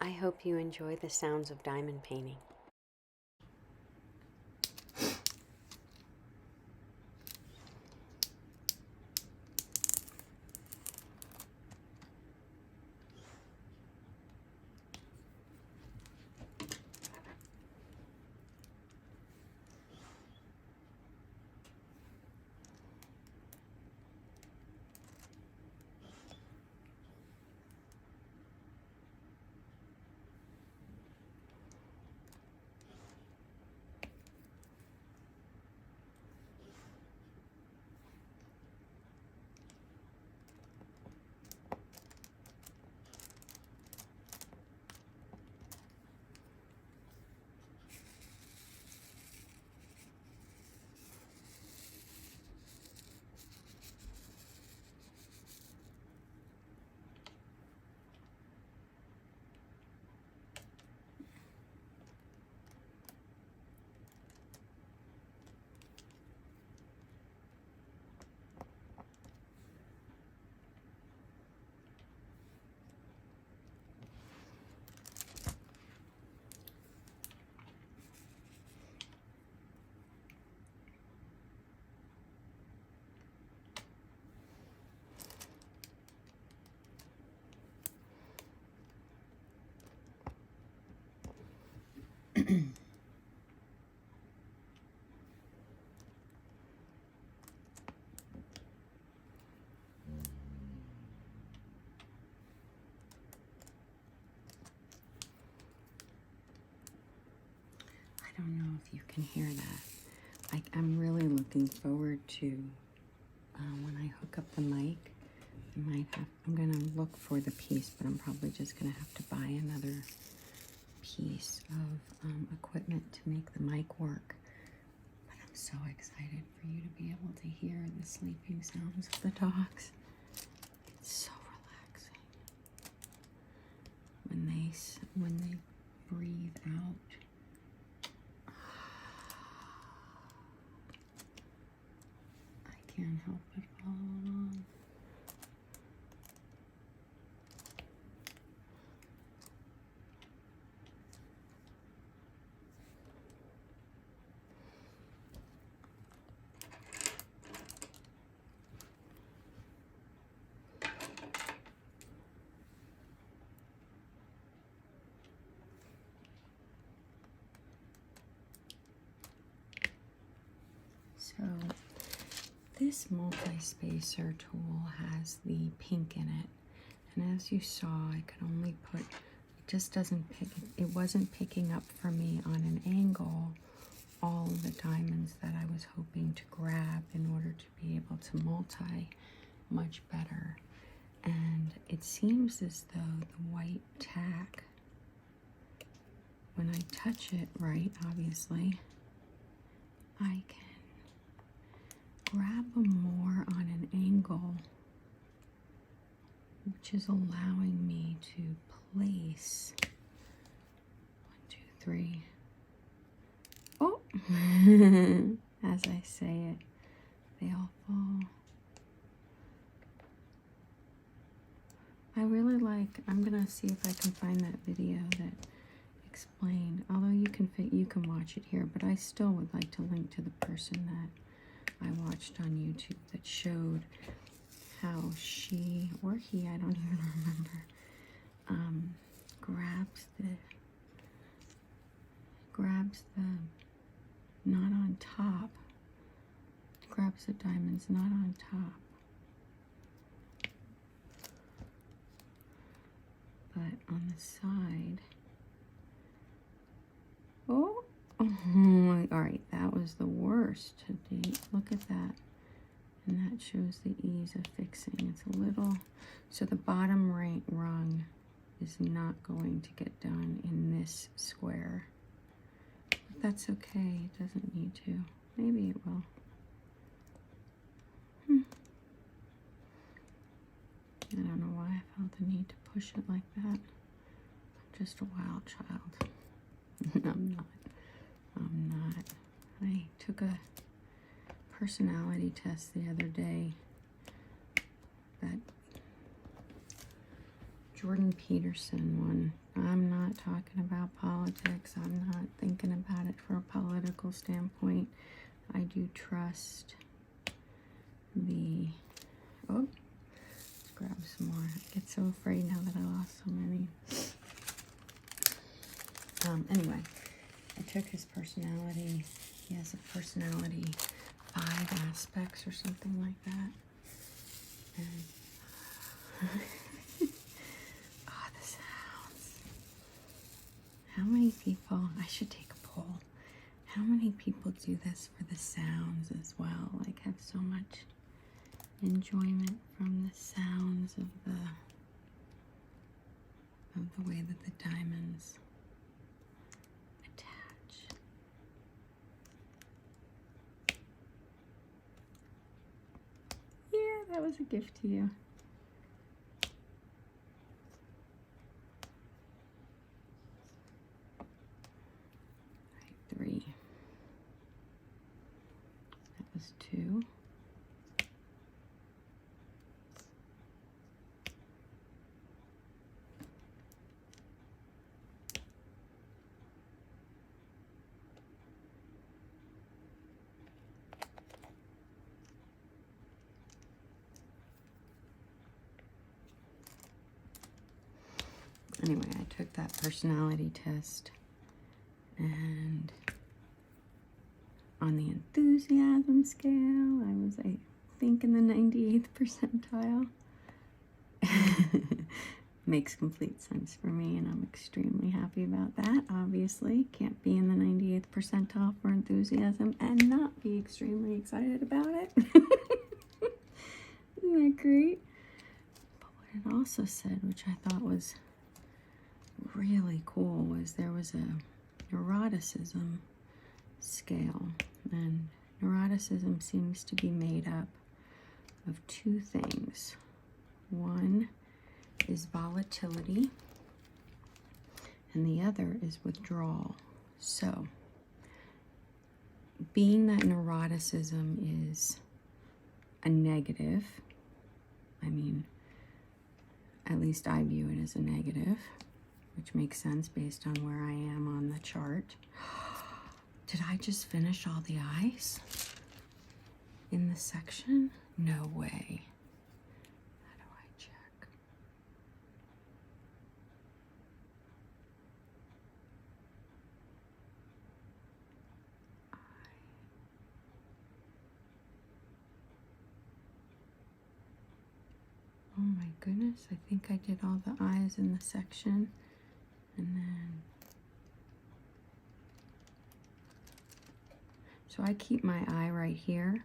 I hope you enjoy the sounds of diamond painting. I don't know if you can hear that. I'm really looking forward to when I hook up the mic. I'm gonna look for the piece, but I'm probably just gonna have to buy another piece of equipment to make the mic work. But I'm so excited for you to be able to hear the sleeping sounds of the dogs. It's so relaxing when they breathe out. I can't help but follow along. So this multi-spacer tool has the pink in it, and as you saw, I could only put, it just doesn't pick, it wasn't picking up for me on an angle all the diamonds that I was hoping to grab in order to be able to multi much better. And it seems as though the white tack, when I touch it right, obviously, I can grab them more on an angle, which is allowing me to place 1, 2, 3. Oh, as I say it, they all fall. I really like, I'm gonna see if I can find that video that explained, although you can watch it here, but I still would like to link to the person that I watched on YouTube that showed how she, or he, I don't even remember, grabs the not on top, grabs the diamonds not on top, but on the side. Oh, all right, that was the worst. Look at that. And that shows the ease of fixing. It's a little, so the bottom right rung is not going to get done in this square. But that's okay, it doesn't need to. Maybe it will. I don't know why I felt the need to push it like that. I'm just a wild child. I'm not. I took a personality test the other day, that Jordon Peterson one. I'm politics. I'm not thinking about it from a political standpoint. I do trust the, oh, let's grab some more. I get so afraid now that I lost so many. Anyway, I took his personality. He has a personality 5 aspects or something like that. And oh, the sounds. How many people, I should take a poll. How many people do this for the sounds as well? Like have so much enjoyment from the sounds of the way that the diamonds attach. Yeah, that was a gift to you. Right, 3. That was 2. Anyway, I took that personality test, and on the enthusiasm scale, I was, I think, in the 98th percentile. Makes complete sense for me, and I'm extremely happy about that. Obviously, can't be in the 98th percentile for enthusiasm and not be extremely excited about it. Isn't that great? But what it also said, which I thought was really cool, was there was a neuroticism scale, and neuroticism seems to be made up of 2 things. One is volatility, and the other is withdrawal. So, being that neuroticism is a negative, I mean, at least I view it as a negative, which makes sense based on where I am on the chart. Did I just finish all the eyes in the section? No way. How do I check? Oh my goodness, I think I did all the eyes in the section, and then, so I keep my eye right here,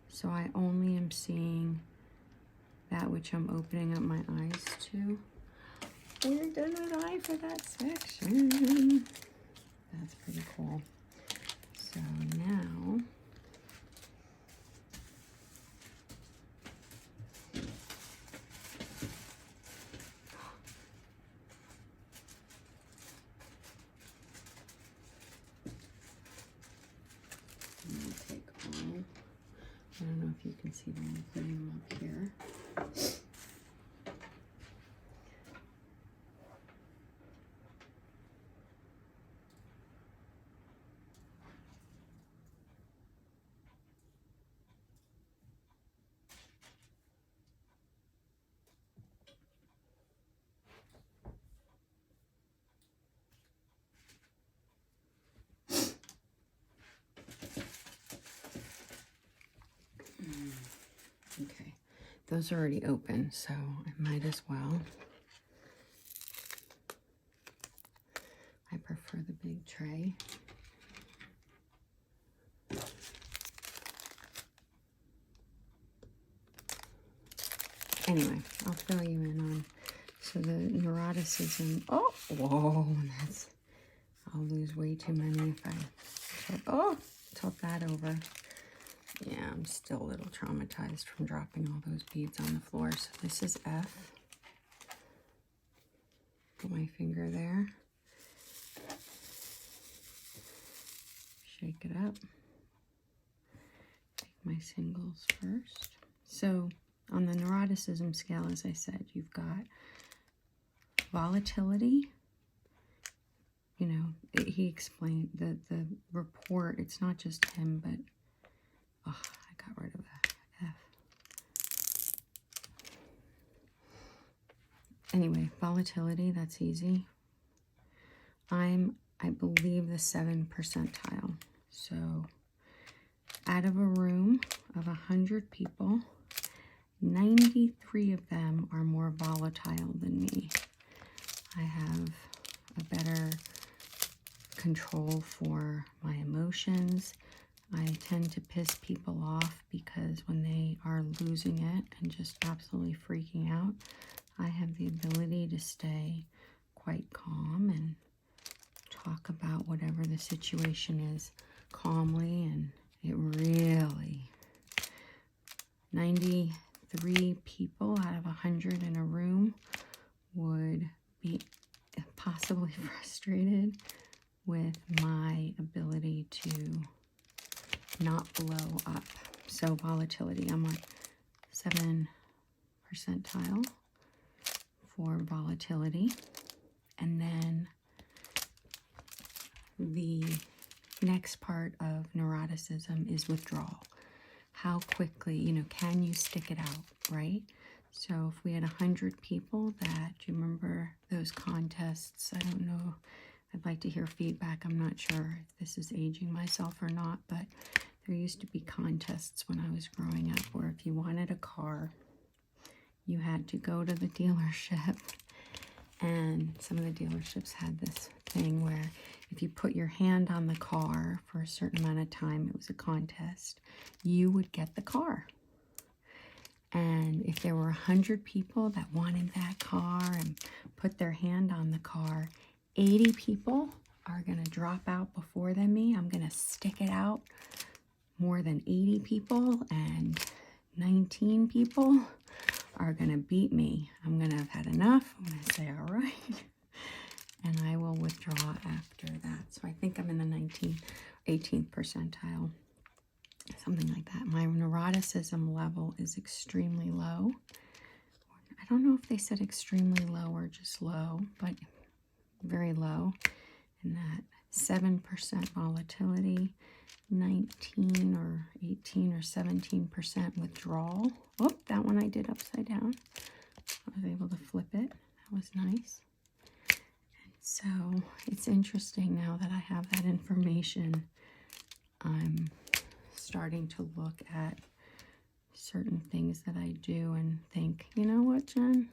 so I only am seeing that which I'm opening up my eyes to. Where does an eye for that section? That's pretty cool. So now, I don't know if you can see them, I'm putting them up here. Okay, those are already open, so I might as well. I prefer the big tray. Anyway, I'll fill you in on, so the neuroticism, oh, whoa, that's, I'll lose way too many if I, took that over. Yeah, I'm still a little traumatized from dropping all those beads on the floor. So this is F. Put my finger there. Shake it up. Take my singles first. So on the neuroticism scale, as I said, you've got volatility. You know, he explained the report. It's not just him, but oh, I got rid of that F. Anyway, volatility, that's easy. I believe the 7th percentile. So out of a room of 100 people, 93 of them are more volatile than me. I have a better control for my emotions. I tend to piss people off because when they are losing it and just absolutely freaking out, I have the ability to stay quite calm and talk about whatever the situation is calmly, and it really, 93 people out of 100 in a room would be possibly frustrated with my ability to not blow up. So volatility, I'm like 7th percentile for volatility. And then the next part of neuroticism is withdrawal. How quickly, you know, can you stick it out, right? So if we had 100 people that, do you remember those contests? I don't know. I'd like to hear feedback. I'm not sure if this is aging myself or not, but there used to be contests when I was growing up where if you wanted a car, you had to go to the dealership. And some of the dealerships had this thing where if you put your hand on the car for a certain amount of time, it was a contest, you would get the car. And if there were 100 people that wanted that car and put their hand on the car, 80 people are going to drop out before than me. I'm going to stick it out more than 80 people, and 19 people are going to beat me. I'm going to have had enough. I'm going to say, all right. And I will withdraw after that. So I think I'm in the 18th percentile, something like that. My neuroticism level is extremely low. I don't know if they said extremely low or just low, but very low. And that 7% volatility, 19 or 18 or 17% withdrawal. Oh, that one I did upside down. I was able to flip it. That was nice. And so it's interesting now that I have that information. I'm starting to look at certain things that I do and think, you know what, Jen?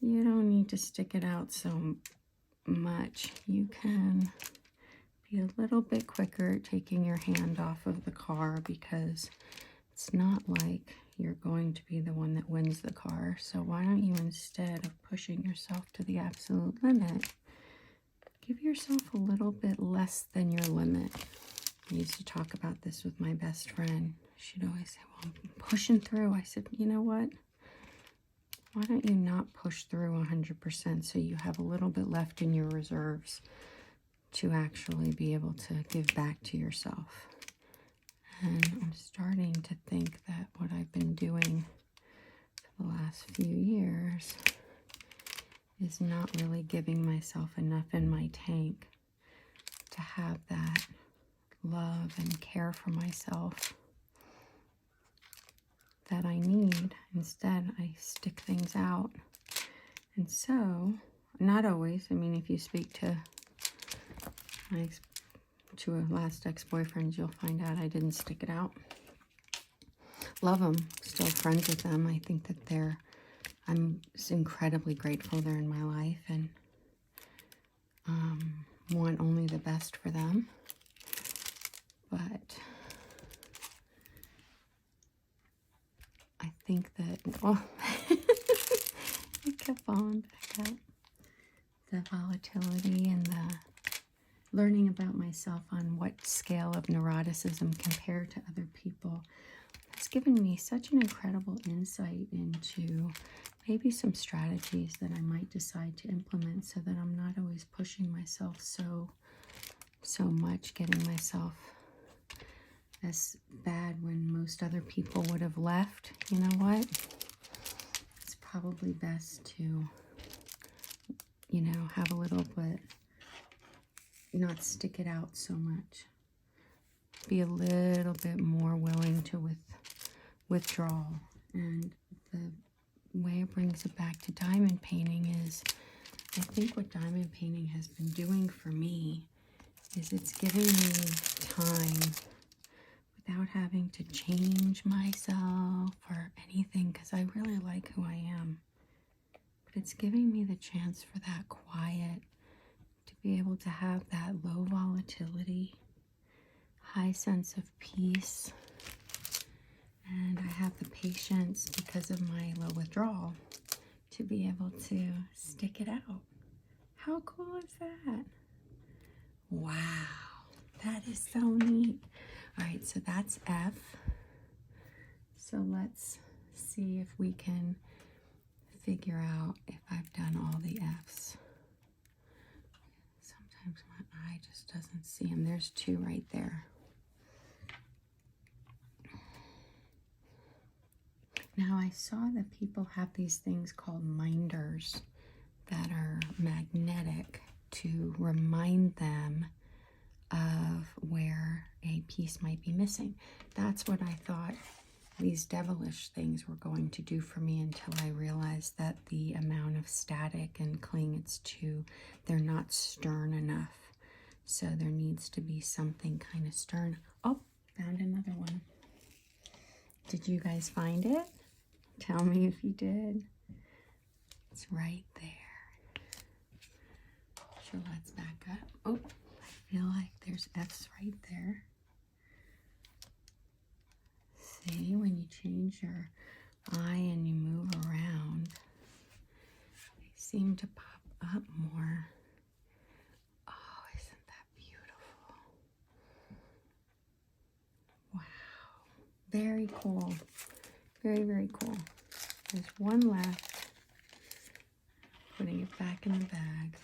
You don't need to stick it out so much. You can be a little bit quicker at taking your hand off of the car, because it's not like you're going to be the one that wins the car. So why don't you, instead of pushing yourself to the absolute limit, give yourself a little bit less than your limit. I used to talk about this with my best friend. She'd always say, well, I'm pushing through. I said, you know what? Why don't you not push through 100% so you have a little bit left in your reserves to actually be able to give back to yourself? And I'm starting to think that what I've been doing for the last few years is not really giving myself enough in my tank to have that love and care for myself that I need. Instead, I stick things out. And so, not always. I mean, if you speak to a last ex-boyfriend, you'll find out I didn't stick it out. Love them. Still friends with them. I think that I'm incredibly grateful they're in my life, and want only the best for them. But I think that, oh, I kept falling back out. The volatility and the learning about myself on what scale of neuroticism compared to other people has given me such an incredible insight into maybe some strategies that I might decide to implement so that I'm not always pushing myself so much, getting myself as bad when most other people would have left. You know what? It's probably best to, you know, have a little bit not stick it out so much. Be a little bit more willing to withdraw. And the way it brings it back to diamond painting is, I think what diamond painting has been doing for me is it's giving me time without having to change myself or anything, because I really like who I am. But it's giving me the chance for that quiet, to be able to have that low volatility, high sense of peace. And I have the patience, because of my low withdrawal, to be able to stick it out. How cool is that? Wow, that is so neat. All right, so that's F. So let's see if we can figure out if I've done all the F's. Sometimes my eye just doesn't see them. There's 2 right there. Now I saw that people have these things called minders that are magnetic to remind them of where a piece might be missing. That's what I thought these devilish things were going to do for me, until I realized that the amount of static and cling it's to, they're not stern enough. So there needs to be something kind of stern. Oh, found another one. Did you guys find it? Tell me if you did. It's right there. So let's back up. Oh, I feel like there's F's right there. See, when you change your eye and you move around, they seem to pop up more. Oh, isn't that beautiful? Wow. Very cool. Very, very cool. There's one left. Putting it back in the bag.